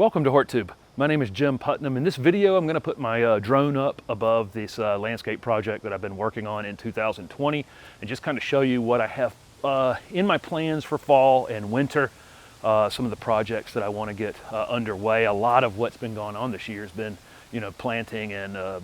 Welcome to HortTube. My name is Jim Putnam. In this video, I'm going to put my drone up above this landscape project that I've been working on in 2020 and just kind of show you what I have in my plans for fall and winter. Some of the projects that I want to get underway. A lot of what's been going on this year has been, planting and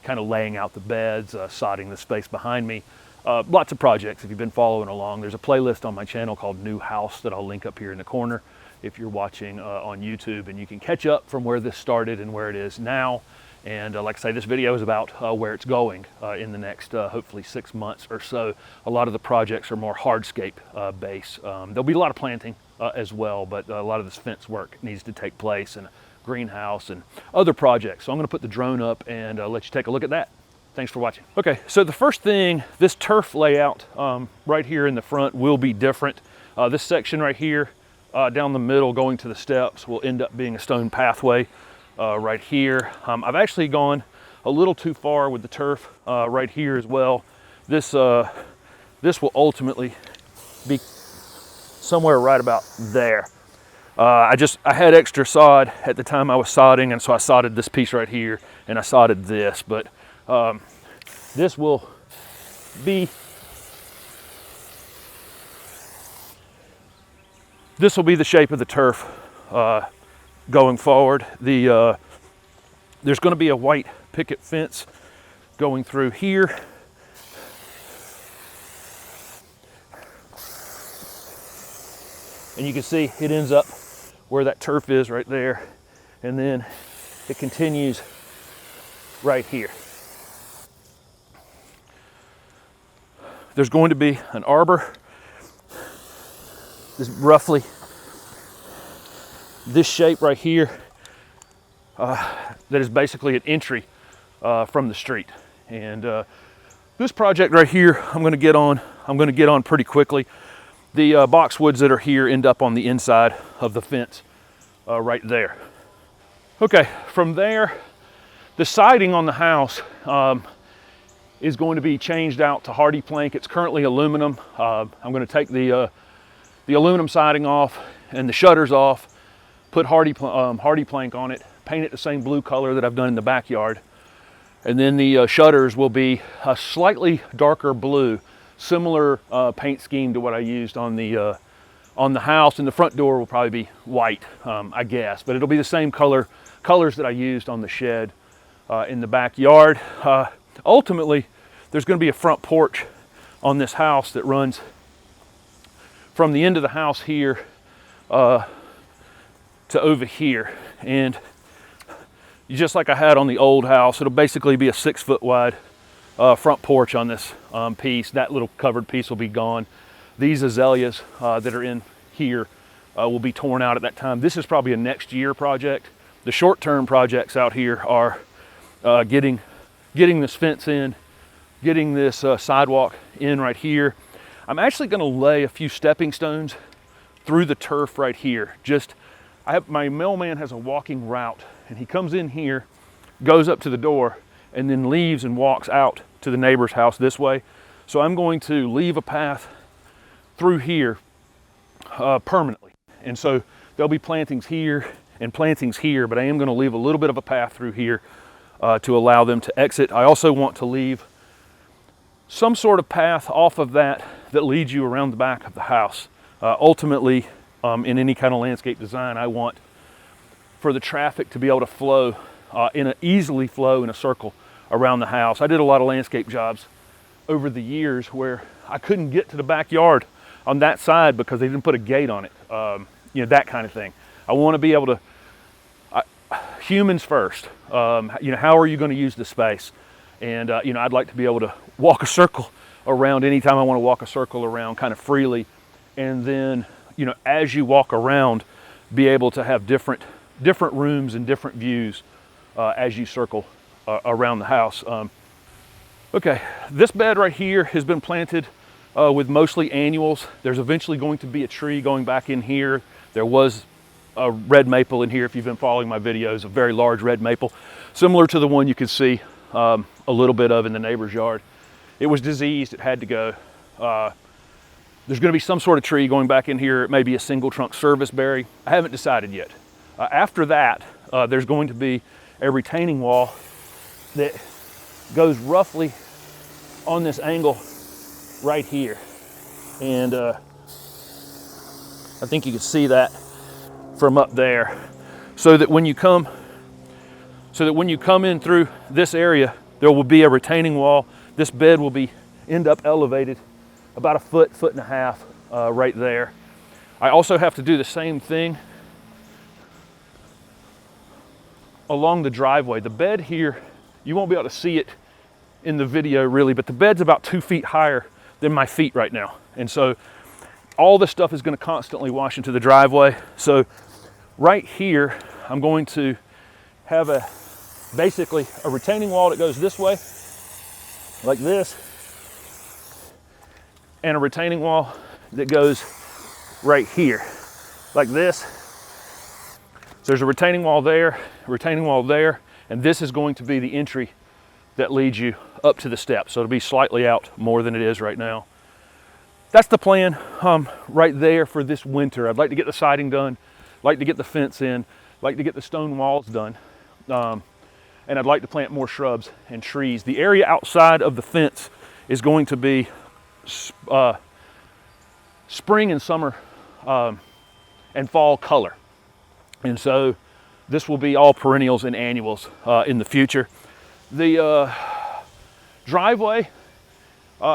kind of laying out the beds, sodding the space behind me. Lots of projects if you've been following along. There's a playlist on my channel called New House that I'll link up here in the corner if you're watching on YouTube, and you can catch up from where this started and where it is now. And like I say, this video is about where it's going in the next hopefully 6 months or so. A lot of the projects are more hardscape based. There'll be a lot of planting as well, but a lot of this fence work needs to take place, and greenhouse and other projects. So I'm going to put the drone up and let you take a look at that. Thanks for watching. Okay, so the first thing, this turf layout right here in the front will be different. This section right here down the middle going to the steps will end up being a stone pathway right here. I've actually gone a little too far with the turf right here as well. This will ultimately be somewhere right about there. I had extra sod at the time I was sodding, and so I sodded this piece right here and I sodded this, but this will be the shape of the turf going forward. There's going to be a white picket fence going through here. And you can see it ends up where that turf is right there. And then it continues right here. There's going to be an arbor. This roughly this shape right here that is basically an entry from the street. And this project right here I'm going to get on pretty quickly. The boxwoods that are here end up on the inside of the fence right there. Okay, from there the siding on the house is going to be changed out to hardy plank. It's currently aluminum. I'm going to take the aluminum siding off and the shutters off, put hardy plank on it, paint it the same blue color that I've done in the backyard. And then the shutters will be a slightly darker blue, similar paint scheme to what I used on the house, and the front door will probably be white, I guess, but it'll be the same colors that I used on the shed in the backyard. Ultimately, there's going to be a front porch on this house that runs from the end of the house here to over here, and just like I had on the old house, it'll basically be a 6 foot wide front porch on this piece. That little covered piece will be gone. These azaleas that are in here will be torn out at that time. This is probably a next year project. The short-term projects out here are getting this fence in, getting this sidewalk in right here. I'm actually going to lay a few stepping stones through the turf right here. My mailman has a walking route, and he comes in here, goes up to the door, and then leaves and walks out to the neighbor's house this way. So I'm going to leave a path through here permanently. And so there'll be plantings here and plantings here, but I am going to leave a little bit of a path through here to allow them to exit. I also want to leave some sort of path off of that leads you around the back of the house. Ultimately, in any kind of landscape design, I want for the traffic to be able to flow easily flow in a circle around the house. I did a lot of landscape jobs over the years where I couldn't get to the backyard on that side because they didn't put a gate on it. That kind of thing. I want to be able to, humans first. How are you going to use the space? And I'd like to be able to walk a circle around anytime I want to walk a circle around kind of freely. And then, as you walk around, be able to have different rooms and different views as you circle around the house. Okay, this bed right here has been planted with mostly annuals. There's eventually going to be a tree going back in here. There was a red maple in here, if you've been following my videos, a very large red maple, similar to the one you can see a little bit of in the neighbor's yard. It was diseased, it had to go. There's going to be some sort of tree going back in here. It may be a single trunk serviceberry. I haven't decided yet. After that, there's going to be a retaining wall that goes roughly on this angle right here. And I think you can see that from up there. So that when you come in through this area, there will be a retaining wall. This bed will end up elevated about a foot, foot and a half right there. I also have to do the same thing along the driveway. The bed here, you won't be able to see it in the video really, but the bed's about 2 feet higher than my feet right now. And so all this stuff is going to constantly wash into the driveway. So right here, I'm going to have basically a retaining wall that goes this way, like this, and a retaining wall that goes right here, like this. So there's a retaining wall there, and this is going to be the entry that leads you up to the steps. So it'll be slightly out more than it is right now. That's the plan right there for this winter. I'd like to get the siding done, like to get the fence in, like to get the stone walls done, and I'd like to plant more shrubs and trees. The area outside of the fence is going to be spring and summer and fall color. And so this will be all perennials and annuals in the future. The driveway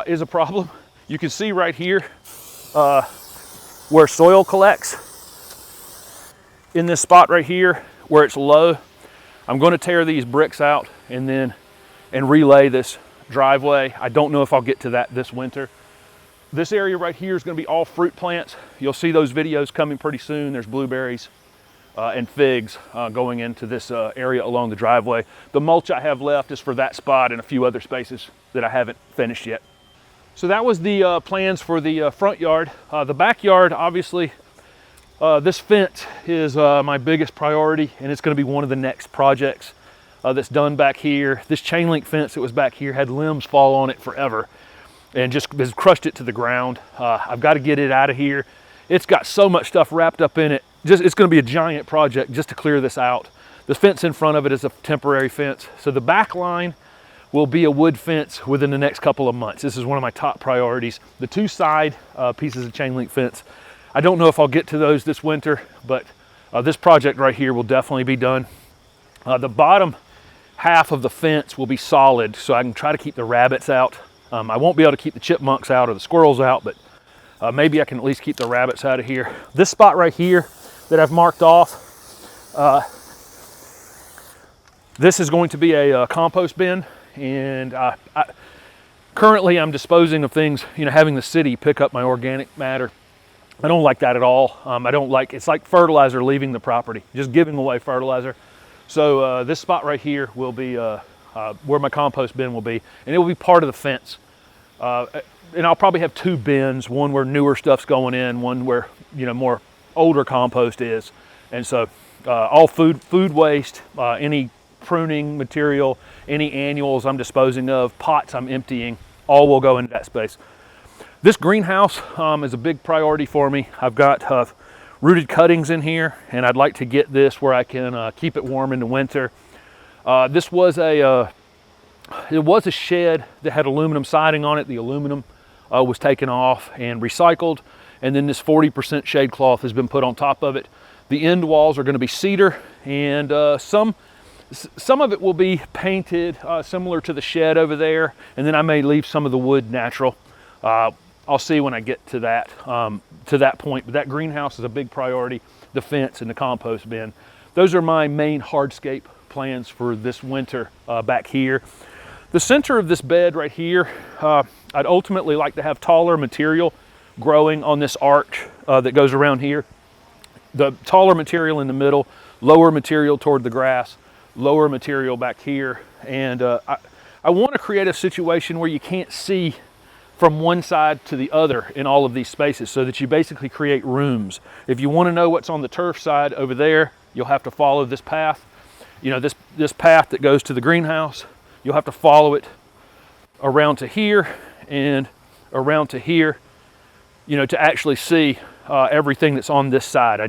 is a problem. You can see right here where soil collects. In this spot right here where it's low, I'm going to tear these bricks out and relay this driveway. I don't know if I'll get to that this winter. This area right here is going to be all fruit plants. You'll see those videos coming pretty soon. There's blueberries and figs going into this area along the driveway. The mulch I have left is for that spot and a few other spaces that I haven't finished yet. So that was the plans for the front yard. The backyard, obviously, this fence is my biggest priority, and it's going to be one of the next projects that's done back here. This chain link fence that was back here had limbs fall on it forever and just has crushed it to the ground. I've got to get it out of here. It's got so much stuff wrapped up in it. It's going to be a giant project just to clear this out. The fence in front of it is a temporary fence. So the back line will be a wood fence within the next couple of months. This is one of my top priorities. The two side pieces of chain link fence, I don't know if I'll get to those this winter, but this project right here will definitely be done. The bottom half of the fence will be solid, so I can try to keep the rabbits out. I won't be able to keep the chipmunks out or the squirrels out, but maybe I can at least keep the rabbits out of here. This spot right here that I've marked off, this is going to be a compost bin, and currently I'm disposing of things, having the city pick up my organic matter. I don't like that at all. It's like fertilizer leaving the property, just giving away fertilizer. So this spot right here will be where my compost bin will be, and it will be part of the fence. And I'll probably have two bins, one where newer stuff's going in, one where more older compost is. And so all food waste, any pruning material, any annuals I'm disposing of, pots I'm emptying, all will go into that space. This greenhouse is a big priority for me. I've got rooted cuttings in here, and I'd like to get this where I can keep it warm in the winter. This was it was a shed that had aluminum siding on it. The aluminum was taken off and recycled, and then this 40% shade cloth has been put on top of it. The end walls are going to be cedar, and some of it will be painted similar to the shed over there, and then I may leave some of the wood natural. I'll see when I get to that point, but that greenhouse is a big priority, the fence and the compost bin. Those are my main hardscape plans for this winter back here. The center of this bed right here, I'd ultimately like to have taller material growing on this arch that goes around here. The taller material in the middle, lower material toward the grass, lower material back here. And I want to create a situation where you can't see from one side to the other in all of these spaces, so that you basically create rooms. If you want to know what's on the turf side over there, you'll have to follow this path. This path that goes to the greenhouse, you'll have to follow it around to here and around to here, to actually see everything that's on this side.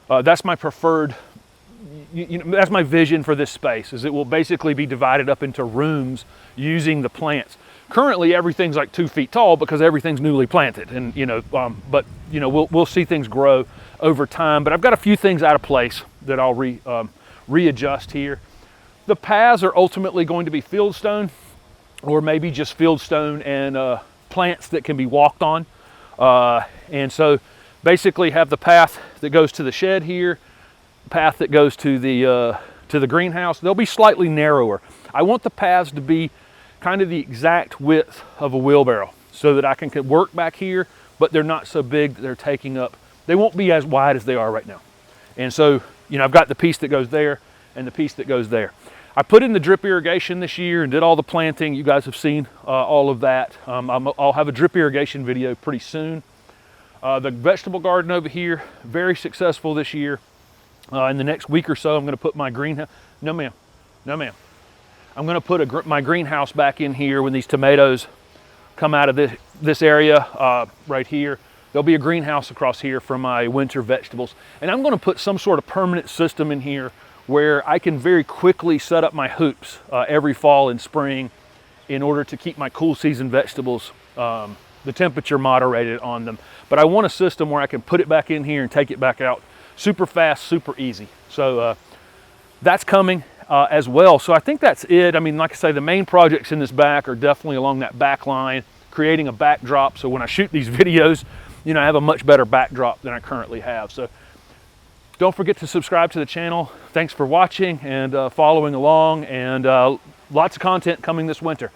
That's my preferred, that's my vision for this space, is it will basically be divided up into rooms using the plants. Currently, everything's like 2 feet tall because everything's newly planted, and but we'll see things grow over time. But I've got a few things out of place that I'll readjust here. The paths are ultimately going to be fieldstone, or maybe just fieldstone and plants that can be walked on. And so basically have the path that goes to the shed here, path that goes to the greenhouse. They'll be slightly narrower. I want the paths to be kind of the exact width of a wheelbarrow so that I can work back here, but they're not so big that they're taking up, they won't be as wide as they are right now. And so, I've got the piece that goes there and the piece that goes there. I put in the drip irrigation this year and did all the planting. You guys have seen all of that. I'll have a drip irrigation video pretty soon. The vegetable garden over here, very successful this year. In the next week or so, I'm going to put my greenhouse. No, ma'am. No, ma'am. I'm going to put my greenhouse back in here when these tomatoes come out of this area right here. There'll be a greenhouse across here for my winter vegetables. And I'm going to put some sort of permanent system in here where I can very quickly set up my hoops every fall and spring in order to keep my cool season vegetables, the temperature moderated on them. But I want a system where I can put it back in here and take it back out super fast, super easy. So that's coming as well. So I think that's it. I mean, like I say, the main projects in this back are definitely along that back line, creating a backdrop. So when I shoot these videos, I have a much better backdrop than I currently have. So don't forget to subscribe to the channel. Thanks for watching and following along, and lots of content coming this winter.